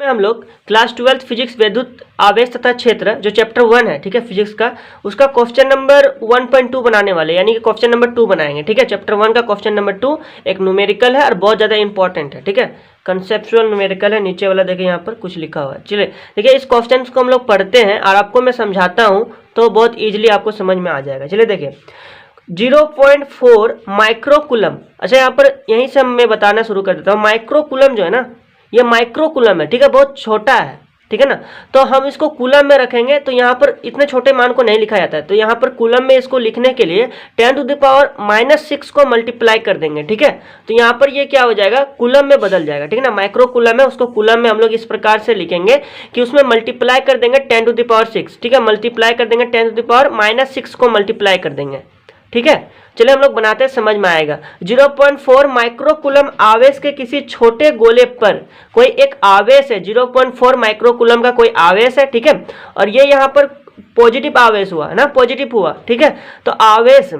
हम लोग class 12 physics विद्युत आवेश तथा क्षेत्र जो चैप्टर 1 है, ठीक है, फिजिक्स का, उसका क्वेश्चन नंबर 1.2 बनाने वाले, यानी कि क्वेश्चन नंबर 2 बनाएंगे, ठीक है। चैप्टर 1 का क्वेश्चन नंबर 2 एक न्यूमेरिकल है और बहुत ज़्यादा इंपॉर्टेंट है, ठीक है, कंसेप्चुअल न्यूमेरिकल है। नीचे वाला देखिए यहाँ पर कुछ लिखा हुआ है। चलिए देखिए, इस क्वेश्चन को हम लोग पढ़ते हैं और आपको मैं समझाता हूँ तो बहुत ईजिली आपको समझ में आ जाएगा। चलिए देखिए, 0.4 माइक्रोकुलम। अच्छा, यहाँ पर यहीं से मैं बताना शुरू कर देता हूँ। माइक्रोकुलम जो है ना, ये माइक्रोकुलम है, ठीक है, बहुत छोटा है, ठीक है ना। तो हम इसको कुलम में रखेंगे तो यहाँ पर इतने छोटे मान को नहीं लिखा जाता है, तो यहाँ पर कुलम में इसको लिखने के लिए 10⁻⁻6 को मल्टीप्लाई कर देंगे, ठीक है। तो यहाँ पर ये क्या हो जाएगा, कुलम में बदल जाएगा, ठीक है ना। माइक्रो कुलम है, उसको कुलम में हम लोग इस प्रकार से लिखेंगे कि उसमें मल्टीप्लाई कर देंगे 10⁻6, ठीक है, मल्टीप्लाई कर देंगे 10⁻6 को मल्टीप्लाई कर देंगे, ठीक है। चलिए हम लोग बनाते हैं, समझ में आएगा। 0.4 माइक्रोकुलम आवेश के किसी छोटे गोले पर कोई एक आवेश है, 0.4 माइक्रोकुलम का कोई आवेश है, ठीक है, और ये यहाँ पर पॉजिटिव आवेश हुआ है ना, पॉजिटिव हुआ, ठीक है। तो आवेश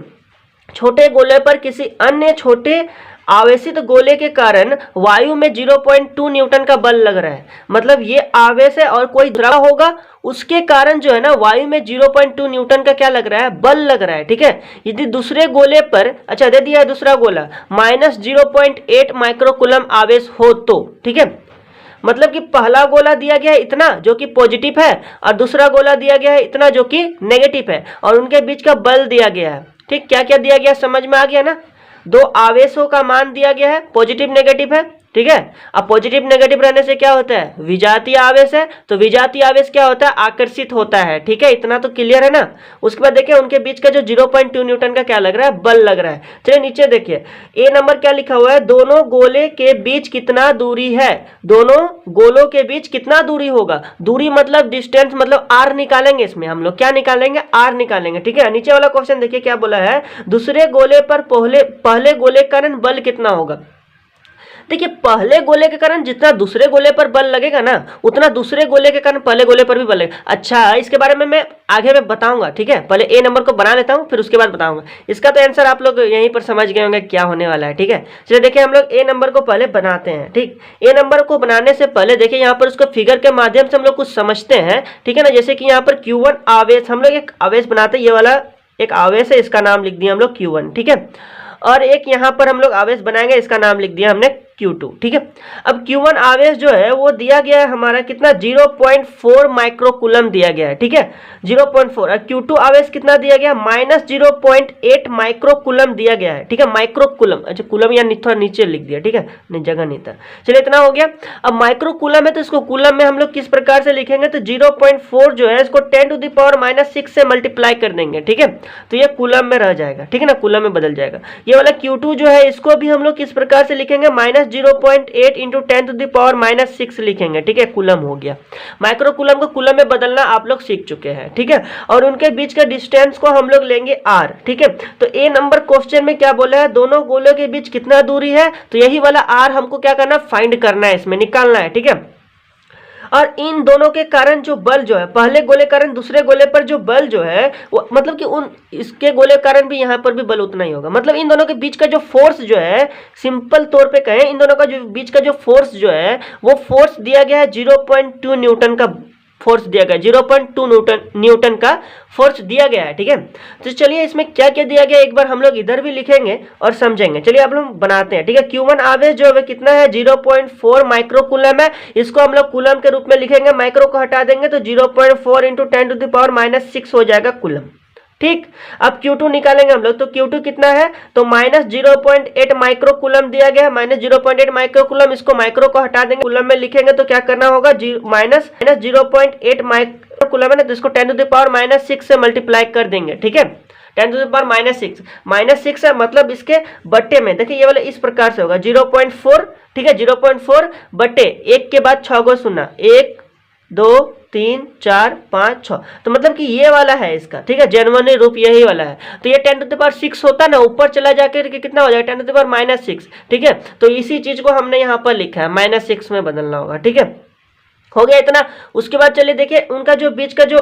छोटे गोले पर किसी अन्य छोटे आवेशित गोले के कारण वायु में 0.2 न्यूटन का बल लग रहा है। मतलब ये आवेश है और कोई द्रव होगा, उसके कारण जो है ना वायु में 0.2 न्यूटन का क्या लग रहा है, बल लग रहा है, ठीक है। यदि दूसरे गोले पर, अच्छा दे दिया है दूसरा गोला, -0.8 माइक्रोकुलम आवेश हो तो, ठीक है। मतलब कि पहला गोला दिया गया है इतना जो कि पॉजिटिव है और दूसरा गोला दिया गया है इतना जो कि नेगेटिव है, और उनके बीच का बल दिया गया है, ठीक। क्या क्या दिया गया, समझ में आ गया ना। दो आवेशों का मान दिया गया है, पॉजिटिव नेगेटिव है, ठीक है। अब पॉजिटिव नेगेटिव रहने से क्या होता है, विजातीय आवेश है, तो विजातीय आवेश क्या होता है, आकर्षित होता है, ठीक है। इतना तो क्लियर है ना। उसके बाद देखिए उनके बीच का जो 0.2 न्यूटन का क्या लग रहा है, बल लग रहा है। चलिए नीचे देखिए, ए नंबर क्या लिखा हुआ है, दोनों गोले के बीच कितना दूरी है, दोनों गोलों के बीच कितना दूरी होगा। दूरी मतलब डिस्टेंस, मतलब आर निकालेंगे, इसमें हम लोग क्या निकालेंगे, आर निकालेंगे, ठीक है। नीचे वाला क्वेश्चन देखिए क्या बोला है, दूसरे गोले पर पहले गोले के कारण बल कितना होगा। देखिए पहले गोले के कारण जितना दूसरे गोले पर बल लगेगा ना, उतना दूसरे गोले के कारण पहले गोले पर भी बल लगेगा। अच्छा, इसके बारे में मैं आगे में बताऊंगा, ठीक है। पहले ए नंबर को बना लेता हूं, फिर उसके बाद बताऊंगा। इसका तो आंसर आप लोग यहीं पर समझ गए होंगे क्या होने वाला है, ठीक है। चलिए देखिए हम लोग ए नंबर को पहले बनाते हैं, ठीक। ए नंबर को बनाने से पहले देखिए यहाँ पर उसको फिगर के माध्यम से हम लोग कुछ समझते हैं, ठीक है ना। जैसे कि यहाँ पर Q1 आवेश, हम लोग एक आवेश बनाते हैं, ये वाला एक आवेश है, इसका नाम लिख दिया हम लोग Q1, ठीक है। और एक यहाँ पर हम लोग आवेश बनाएंगे, इसका नाम लिख दिया हमने Q2, ठीक है। अब Q1 आवेश जो है वो दिया गया है हमारा कितना, 0.4 माइक्रोकुलम दिया गया है, ठीक है, 0.4। और Q2 आवेश कितना दिया गया, -0.8 माइक्रोकुलम दिया गया है, ठीक है, माइक्रोकुलम। अच्छा कुलम या थोड़ा नीचे लिख दिया, ठीक है, नहीं जगह नहीं था। चलिए इतना हो गया। अब माइक्रोकुलम है तो इसको कुलम में हम लोग किस प्रकार से लिखेंगे, तो 0.4 जो है इसको 10⁻⁻6 से मल्टीप्लाई कर देंगे, ठीक है, तो ये कुलम में रह जाएगा, ठीक है ना, कुलम में बदल जाएगा। ये वाला Q2 जो है इसको भी हम लोग किस प्रकार से लिखेंगे, -0.8 इंटू 10⁻⁻6 लिखेंगे, ठीक है, कुलम हो गया। माइक्रो कुलम को कुलम में बदलना आप लोग सीख चुके हैं, ठीक है। और उनके बीच का डिस्टेंस को हम लोग लेंगे आर, ठीक है। तो ए नंबर क्वेश्चन में क्या बोला है, दोनों गोलों के बीच कितना दूरी है, तो यही वाला आर हमको क्या करना, फाइंड करना है, इसमें निकालना है, ठीक है। और इन दोनों के कारण जो बल जो है, पहले गोले कारण दूसरे गोले पर जो बल जो है वो मतलब कि उन इसके गोले कारण भी यहाँ पर भी बल उतना ही होगा। मतलब इन दोनों के बीच का जो फोर्स जो है, सिंपल तौर पे कहें, इन दोनों का जो बीच का जो फोर्स जो है वो फोर्स दिया गया है 0.2 न्यूटन का फोर्स दिया गया, 0.2 न्यूटन का फोर्स दिया गया है, ठीक है। तो चलिए इसमें क्या क्या दिया गया एक बार हम लोग इधर भी लिखेंगे और समझेंगे। चलिए आप लोग बनाते हैं, ठीक है। Q1 आवेश जो है कितना है, 0.4 माइक्रोकुलम है, इसको हम लोग कुलम के रूप में लिखेंगे, माइक्रो को हटा देंगे तो 0.4 इंटू 10⁻⁻6 हो जाएगा कुलम, ठीक। अब Q2 निकालेंगे हम लोग, तो Q2 कितना है, तो -0.8 माइक्रोकुलम दिया गया है, -0.8 माइक्रोकुलम, इसको माइक्रो को हटा देंगे, कुलम में लिखेंगे तो क्या करना होगा, -0.8 माइक्रोकुलम है ना, तो इसको 10⁻⁻6 से मल्टीप्लाई कर देंगे, ठीक है। 10⁻⁻6 है, मतलब इसके बट्टे में देखिए ये वाला इस प्रकार से होगा 0.4, ठीक है, 0.4 बट्टे 1 के बाद 6 गो शून्य, 1 2 3 4 5 6, तो मतलब कि ये वाला है इसका, ठीक है, जर्मनी रूप यही वाला है। तो ये 10⁻6 होता है ना, ऊपर चला जाकर के कितना हो जाएगा, 10⁻6, ठीक है। तो इसी चीज को हमने यहाँ पर लिखा है, -6 में बदलना होगा, ठीक है। हो गया इतना। उसके बाद चलिए देखिए उनका जो बीच का जो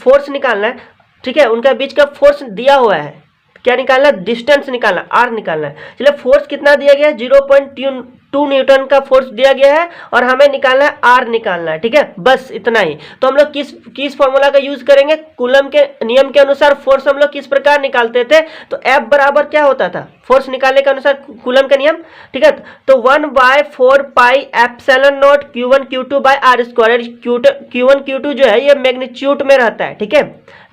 फोर्स निकालना है, ठीक है, उनका बीच का फोर्स दिया हुआ है, क्या निकालना, डिस्टेंस निकालना, आर निकालना है। चलिए फोर्स कितना दिया गया है, 0.2 2 न्यूटन का फोर्स दिया गया है और हमें निकालना है आर निकालना है, ठीक है, बस इतना ही। तो हम लोग किस फॉर्मूला का यूज करेंगे, कूलम के नियम के अनुसार फोर्स हम लोग किस प्रकार निकालते थे, तो F बराबर क्या होता था फोर्स निकालने के अनुसार कूलम का नियम, ठीक है, तो 1/4 pi epsilon naught Q1 Q2 by R square. Q1 Q2 जो है ये मैग्नीट्यूड में रहता है, ठीक है,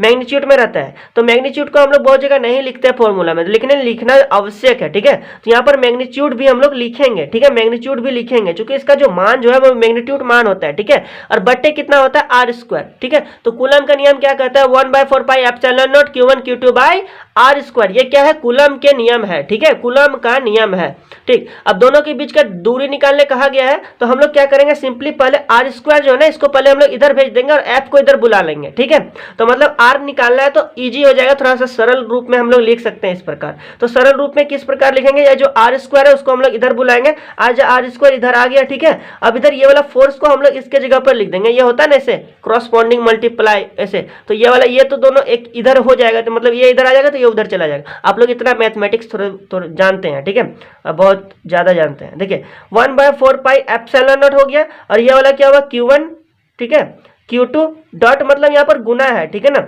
मैग्नीट्यूड में रहता है। तो मैग्नीट्यूड को हम लोग बहुत जगह नहीं लिखते हैं फॉर्मूला में, लिखना आवश्यक है, ठीक है। तो यहाँ पर मैग्नीट्यूड भी हम लोग लिखेंगे, ठीक है, मैग्नीट्यूड भी लिखेंगे क्योंकि इसका जो मान जो है वो मैग्नीट्यूड मान होता है, ठीक है, और बट्टे कितना होता है आर स्क्वायर, ठीक है। तो कूलम का नियम क्या कहता है 1/4 pi epsilon naught Q1 Q2 by R square. ये क्या है, कूलम के नियम है, ठीक है, कूलम का नियम है, ठीक। अब दोनों के बीच का दूरी निकालने कहा गया है तो हम लोग क्या करेंगे, सिंपली पहले आर स्क्वायर जो है ना इसको पहले हम लोग इधर भेज देंगे और एफ को इधर बुला लेंगे, ठीक है। तो मतलब आर निकालना है तो इजी हो जाएगा, थोड़ा सा सरल रूप में हम लोग लिख सकते हैं इस प्रकार। तो सरल रूप में किस प्रकार लिखेंगे, या जो आर स्क्वायर है उसको हम लोग इधर बुलाएंगे, आज आर स्क्वायर इधर आ गया, ठीक है। अब इधर ये वाला फोर्स को हम लोग इसके जगह पर लिख देंगे, ये होता है ना ऐसे क्रॉसपॉन्डिंग मल्टीप्लाई ऐसे, तो ये वाला ये तो दोनों एक इधर हो जाएगा, तो मतलब ये इधर आ जाएगा तो ये उधर चला जाएगा। आप लोग इतना मैथमेटिक्स थोड़ा जानते हैं, ठीक है, बहुत ज्यादा जानते हैं। देखिए 1/4 पाई एप्सिलॉन नॉट हो गया और ये वाला क्या हुआ Q1, ठीक है, Q2 डॉट मतलब यहाँ पर गुना है, ठीक है ना,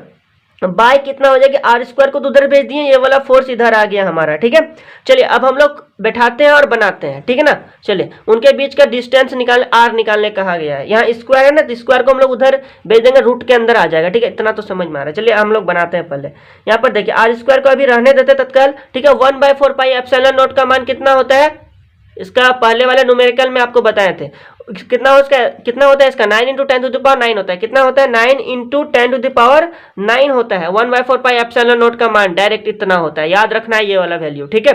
बाय कितना हो जाएगा आर स्क्वायर को तो उधर भेज दिए, ये वाला फोर्स इधर आ गया हमारा, ठीक है। चलिए अब हम लोग बैठाते हैं और बनाते हैं, ठीक है ना। चलिए उनके बीच का डिस्टेंस निकालने आर निकालने कहा गया है, यहाँ स्क्वायर है ना तो स्क्वायर को हम लोग उधर भेज देंगे, रूट के अंदर आ जाएगा, ठीक है, इतना तो समझ में आ रहा है। चलिए हम लोग बनाते हैं पहले, यहाँ पर देखिए आर स्क्वायर को अभी रहने देते तत्काल, ठीक है। 1/4 पाई एप्सिलॉन नॉट का मान कितना होता है, इसका पहले वाले न्यूमेरिकल में आपको बताए थे, कितना होता है इसका 9 × 10⁹ होता है, कितना होता है 9 × 10⁹ होता है। 1/4 पाई एप्सिलॉन नॉट का मान डायरेक्ट इतना होता है, याद रखना है ये वाला वैल्यू, ठीक है,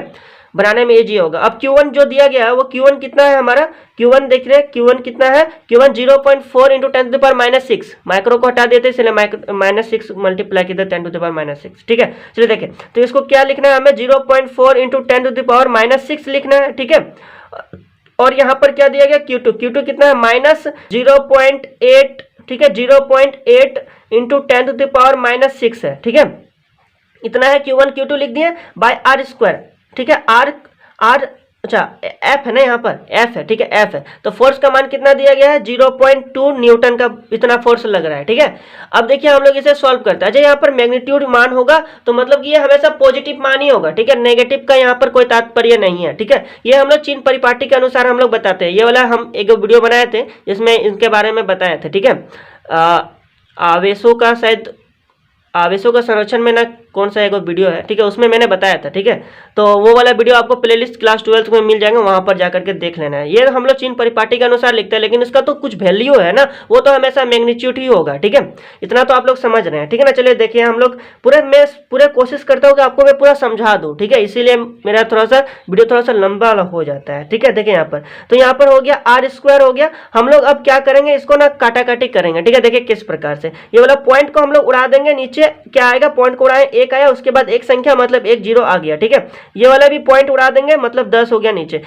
बनाने में इजी होगा। अब Q1 जो दिया गया है वो Q1 कितना है हमारा, Q1 देख रहे हैं Q1 कितना है, Q1 0.4 × 10⁻⁻6, माइक्रो को हटा देते इसलिए -6 मल्टीप्लाई किधर 10⁻⁻6, ठीक है। चलिए देखें तो इसको क्या लिखना है हमें 0.4 × 10⁻⁻6 लिखना है, ठीक है। और यहाँ पर क्या दिया गया Q2 कितना है -0.8, ठीक है, 0.8 × 10⁻⁻6 है, ठीक है, इतना है Q1 Q2 लिख दिए बाय आर स्क्वायर, ठीक है, आर अच्छा एफ है ना, यहाँ पर एफ है, ठीक है, एफ है। तो फोर्स का मान कितना दिया गया है 0.2 न्यूटन का इतना फोर्स लग रहा है, ठीक है। अब देखिए हम लोग इसे सॉल्व करते हैं, यहाँ पर मैग्नीट्यूड मान होगा तो मतलब कि ये हमेशा पॉजिटिव मान ही होगा, ठीक है, नेगेटिव का यहाँ पर कोई तात्पर्य नहीं है, ठीक है। ये हम लोग चिन्ह परिपाटी के अनुसार हम लोग बताते हैं, ये वाला हम एक वीडियो बनाए थे जिसमें इनके बारे में बताए थे, ठीक है। आवेशों का संरक्षण में ना कौन सा एक वीडियो है, ठीक है, उसमें मैंने बताया था, ठीक है। तो वो वाला वीडियो आपको प्लेलिस्ट क्लास 12 में मिल जाएगा, वहां पर जाकर के देख लेना है। ये हम लोग चिन्ह परिपाटी के अनुसार लिखते हैं, लेकिन इसका तो कुछ वैल्यू है ना, वो तो हमेशा मैग्नीट्यूड ही होगा, ठीक है, इतना तो आप लोग समझ रहे हैं, ठीक है ना। चलिए देखिए हम लोग मैं पूरे कोशिश करता हूँ कि आपको मैं पूरा समझा दूँ, ठीक है, इसीलिए मेरा थोड़ा सा वीडियो थोड़ा सा लंबा हो जाता है, ठीक है। देखिए यहाँ पर तो यहाँ पर हो गया आर स्क्वायर हो गया, हम लोग अब क्या करेंगे इसको ना काटाकाटी करेंगे, ठीक है। देखिए किस प्रकार से ये वाला पॉइंट को हम लोग उड़ा देंगे, नीचे क्या आएगा, पॉइंट को उड़ाए 1 आया, उसके बाद एक संख्या मतलब 1 0 आ गया, ठीक है। ये वाला भी पॉइंट उड़ा देंगे मतलब 10 हो गया नीचे,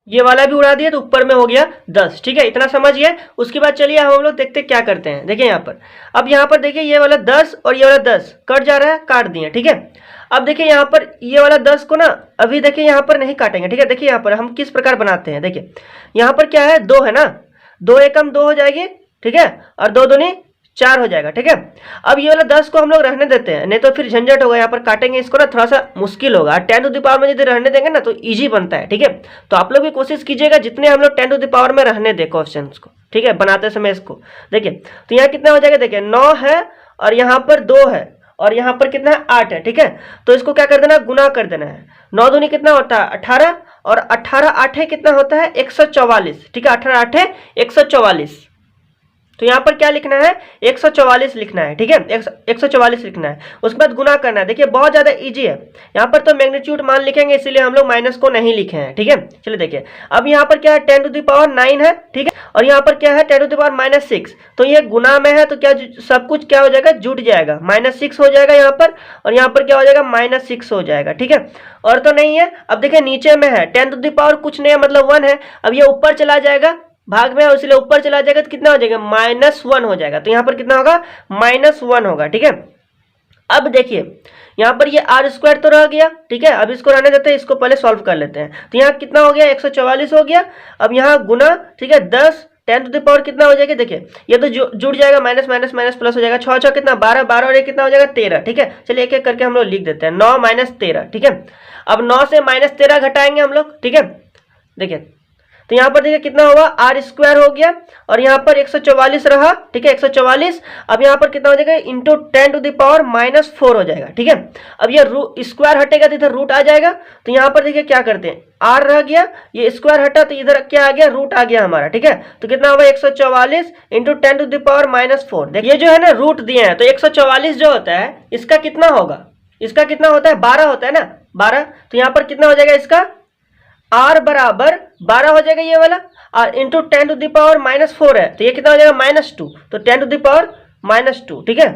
ये वाला भी उड़ा दिया तो ऊपर में हो गया 10, ठीक है, इतना समझिए। उसके बाद चलिए हम लोग देखते क्या करते हैं। देखिए यहाँ पर अब यहाँ पर देखिए ये वाला 10 और ये वाला 10 कट जा रहा है, काट दिए, ठीक है। अब देखिए यहाँ पर ये वाला 10 को ना अभी देखिए यहाँ पर नहीं काटेंगे, ठीक है। देखिए यहाँ पर हम किस प्रकार बनाते हैं, देखिए यहाँ पर क्या है 2 है ना, 2 एकम 2 हो जाएगी, ठीक है, और 2 दूनी 4 हो जाएगा, ठीक है। अब ये वाला 10 को हम लोग रहने देते हैं, नहीं तो फिर झंझट होगा, यहाँ पर काटेंगे इसको ना थोड़ा सा मुश्किल होगा। 10 टू द पावर में यदि रहने देंगे ना तो इजी बनता है, ठीक है। तो आप लोग भी कोशिश कीजिएगा जितने हम लोग 10 टू द पावर में रहने दें क्वेश्चन को, ठीक है, बनाते समय इसको। देखिए तो यहाँ कितना हो जाएगा, देखिए 9 है और यहाँ पर 2 है और यहाँ पर कितना है 8 है, ठीक है। तो इसको क्या कर देना है, गुना कर देना है। 9 दूनी कितना होता है 18 और 18 8 कितना होता है 144, ठीक है, 18 8 144। तो यहाँ पर क्या लिखना है 144 लिखना है, ठीक है, 144 लिखना है। उसके बाद गुना करना है। देखिए बहुत ज्यादा इजी है, यहाँ पर तो मैग्नीट्यूड मान लिखेंगे इसीलिए हम लोग माइनस को नहीं लिखे हैं, ठीक है। चलिए देखिए अब यहाँ पर क्या है 10 टू द पावर 9 है, ठीक है, और यहाँ पर क्या है 10 टू द पावर -6। तो ये गुना में है तो क्या सब कुछ क्या हो जाएगा, जुट जाएगा, -6 हो जाएगा यहाँ पर, और यहाँ पर क्या हो जाएगा -6 हो जाएगा, ठीक है। और तो नहीं है, अब देखिए नीचे में है 10 टू द पावर कुछ नहीं है मतलब 1 है, अब ये ऊपर चला जाएगा, भाग में है इसलिए ऊपर चला जाएगा तो कितना हो जाएगा -1 हो जाएगा। तो यहाँ पर कितना होगा -1 होगा, ठीक है। अब देखिए यहाँ पर ये आर स्क्वायर तो रह गया, ठीक है। अब इसको रहने देते हैं, इसको पहले सॉल्व कर लेते हैं। तो यहाँ कितना हो गया, 144 हो गया। अब यहाँ गुना, ठीक है, 10 10 टू द पावर कितना हो जाएगा, देखिए ये तो जुड़ जाएगा, माइनस माइनस माइनस प्लस हो जाएगा, 6 6 कितना 12 12 और ये कितना हो जाएगा 13, ठीक है। चलिए एक एक करके हम लोग लिख देते हैं, 9 माइनस 13, ठीक है। अब 9 से माइनस 13 घटाएंगे हम लोग, ठीक है। देखिए तो यहाँ पर देखिए कितना हुआ, आर स्क्वायर हो गया और यहाँ पर 144 रहा, ठीक है, 144। अब यहाँ पर कितना हो जाएगा, into 10 to the power minus 4 हो जाएगा, ठीक है। अब ये स्क्वायर हटेगा तो इधर रूट आ जाएगा। तो यहाँ पर देखिए क्या करते हैं, आर रह गया, ये स्क्वायर हटा तो इधर क्या आ गया, रूट आ गया हमारा, ठीक है। तो कितना होगा, 144 into 10 to the power minus 4। देखिए ये जो है ना रूट दिए हैं, तो 144 जो होता है इसका कितना होगा, इसका कितना होता है, 12 होता है ना, 12। तो यहाँ पर कितना हो जाएगा, इसका r बराबर 12 हो जाएगा ये वाला, और into 10 to the power minus 4 है, तो ये कितना हो जाएगा, -2। तो 10 टू द पावर -2, ठीक है,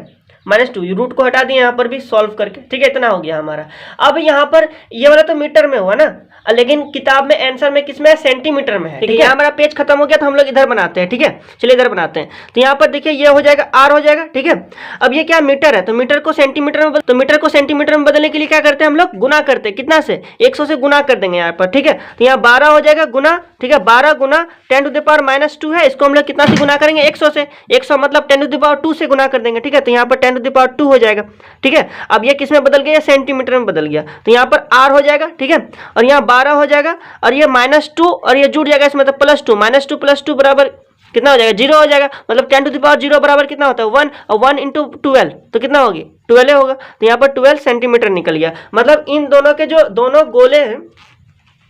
-2। रूट को हटा दिए यहाँ पर भी सॉल्व करके, ठीक है, इतना हो गया हमारा। अब यहाँ पर ये वाला तो मीटर में हुआ ना, लेकिन किताब में आंसर में किसमें है, सेंटीमीटर में है, ठीक है। यहाँ हमारा पेज खत्म हो गया तो हम लोग इधर बनाते हैं, ठीक है। चलिए इधर बनाते हैं। तो यहाँ पर देखिए ये हो जाएगा r हो जाएगा, ठीक है। अब ये क्या मीटर है, तो मीटर को सेंटीमीटर में मीटर को सेंटीमीटर में बदलने के लिए क्या करते हैं हम लोग, गुना करते हैं, कितना से, 100 से गुना कर देंगे यहाँ पर, ठीक है। तो यहाँ 12 हो जाएगा गुना, ठीक है, 12 गुना 10 टू द पावर -2 है, इसको हम लोग कितना से गुना करेंगे, 100 से, 100 मतलब 10 टू द पावर 2 से गुना कर देंगे, ठीक है। तो यहाँ पर 10 टू द पावर 2 हो जाएगा, ठीक है। अब ये किस में बदल गया, सेंटीमीटर में बदल गया। तो यहाँ पर r हो जाएगा, ठीक है, और यहाँ 12 हो जाएगा और ये -2 और ये जुड़ जाएगा इसमें, तो +2 -2 + 2 बराबर कितना हो जाएगा, 0 हो जाएगा। मतलब 10 टू द पावर 0 बराबर कितना होता है, 1, और 1 इंटू 12 तो कितना होगी, 12 होगा। तो यहाँ पर 12 सेंटीमीटर निकल गया। मतलब इन दोनों के जो दोनों गोले हैं,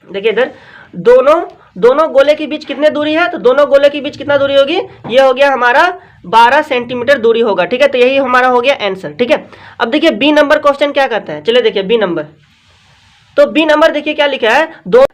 देखिए इधर दोनों गोले के बीच कितने दूरी है, तो दोनों गोले के बीच कितना दूरी होगी, ये हो गया हमारा 12 सेंटीमीटर दूरी होगा, ठीक है। तो यही हमारा हो गया आंसर, ठीक है। अब देखिए बी नंबर क्वेश्चन क्या कहता है, चलिए देखिए बी नंबर। तो बी नंबर देखिए क्या लिखा है,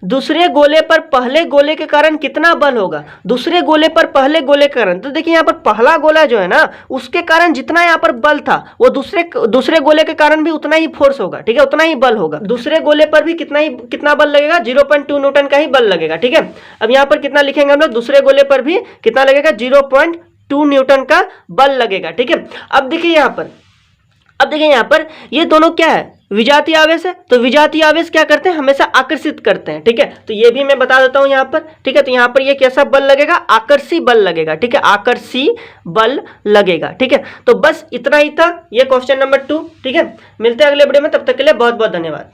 दूसरे गोले पर पहले गोले के कारण कितना बल होगा, दूसरे गोले पर पहले गोले के कारण। तो देखिए यहाँ पर पहला गोला जो है ना, उसके कारण जितना यहाँ पर बल था वो दूसरे गोले के कारण भी उतना ही फोर्स होगा, ठीक है, उतना ही बल होगा। दूसरे गोले पर भी कितना बल लगेगा, 0.2 न्यूटन का ही बल लगेगा, ठीक है। अब यहाँ पर कितना लिखेंगे हम लोग, दूसरे गोले पर भी कितना लगेगा, 0.2 न्यूटन का बल लगेगा, ठीक है। अब देखिए यहाँ पर ये दोनों क्या है, विजातीय आवेश है। तो विजातीय आवेश क्या करते हैं, हमेशा आकर्षित करते हैं, ठीक है। तो ये भी मैं बता देता हूं यहाँ पर, ठीक है। तो यहाँ पर ये कैसा बल लगेगा, आकर्षी बल लगेगा, ठीक है, आकर्षी बल लगेगा, ठीक है। तो बस इतना ही था ये क्वेश्चन नंबर 2, ठीक है। मिलते हैं अगले वीडियो में, तब तक के लिए बहुत बहुत धन्यवाद।